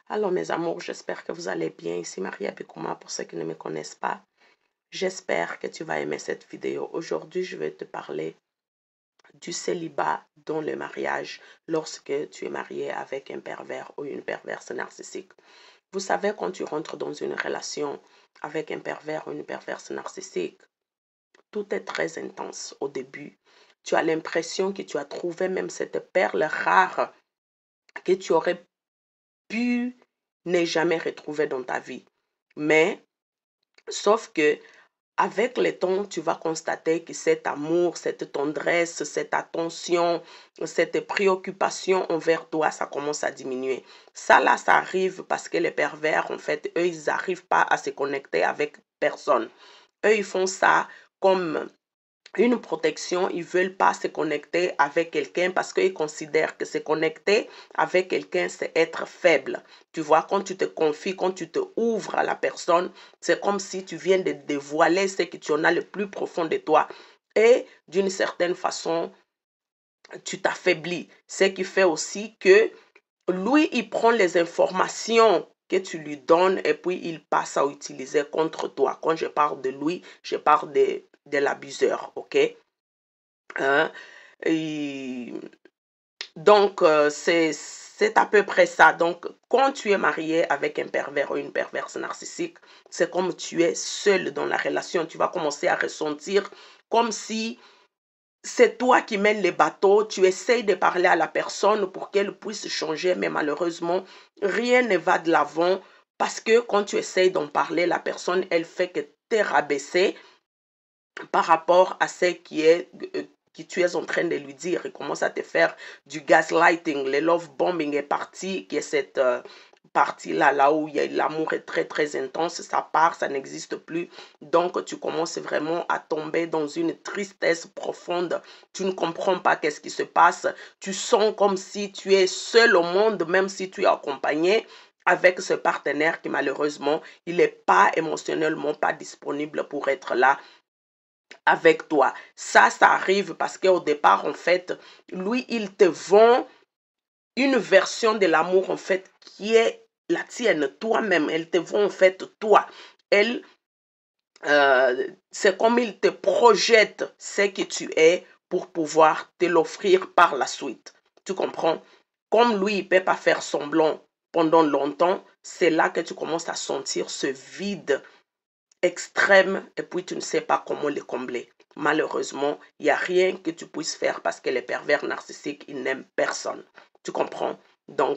Alors mes amours, j'espère que vous allez bien. Ici Maria Bekouma pour ceux qui ne me connaissent pas. J'espère que tu vas aimer cette vidéo. Aujourd'hui, je vais te parler du célibat dans le mariage lorsque tu es marié avec un pervers ou une perverse narcissique. Vous savez, quand tu rentres dans une relation avec un pervers ou une perverse narcissique, tout est très intense au début. Tu as l'impression que tu as trouvé même cette perle rare que tu aurais pu ne jamais retrouver dans ta vie. Mais, sauf que avec le temps, tu vas constater que cet amour, cette tendresse, cette attention, cette préoccupation envers toi, ça commence à diminuer. Ça là, ça arrive parce que les pervers, en fait, eux, ils n'arrivent pas à se connecter avec personne. Eux, ils font ça comme une protection. Ils ne veulent pas se connecter avec quelqu'un parce qu'ils considèrent que se connecter avec quelqu'un, c'est être faible. Tu vois, quand tu te confies, quand tu te ouvres à la personne, c'est comme si tu viens de dévoiler ce que tu en as le plus profond de toi. Et d'une certaine façon, tu t'affaiblis. Ce qui fait aussi que lui, il prend les informations que tu lui donnes et puis il passe à utiliser contre toi. Quand je parle de lui, je parle de l'abuseur, ok? Hein? Donc, c'est à peu près ça. Donc, quand tu es marié avec un pervers ou une perverse narcissique, c'est comme tu es seul dans la relation. Tu vas commencer à ressentir comme si c'est toi qui mènes les bateaux. Tu essayes de parler à la personne pour qu'elle puisse changer, mais malheureusement, rien ne va de l'avant parce que quand tu essayes d'en parler, la personne, elle fait que te rabaisser par rapport à ce que tu es en train de lui dire. Il commence à te faire du gaslighting. Le love bombing est parti, qui est cette partie-là, là où l'amour est très, très intense. Ça part, ça n'existe plus. Donc, tu commences vraiment à tomber dans une tristesse profonde. Tu ne comprends pas qu'est-ce qui se passe. Tu sens comme si tu es seul au monde, même si tu es accompagné avec ce partenaire qui, malheureusement, il n'est pas émotionnellement pas disponible pour être là avec toi. Ça arrive parce qu'au départ, en fait, lui, il te vend une version de l'amour, en fait, qui est la tienne, toi-même. Elle te vend, en fait, toi. C'est comme il te projette ce que tu es pour pouvoir te l'offrir par la suite. Tu comprends? Comme lui, il ne peut pas faire semblant pendant longtemps, c'est là que tu commences à sentir ce vide extrême et puis tu ne sais pas comment le combler. Malheureusement, il n'y a rien que tu puisses faire parce que les pervers narcissiques, ils n'aiment personne. Tu comprends? Donc,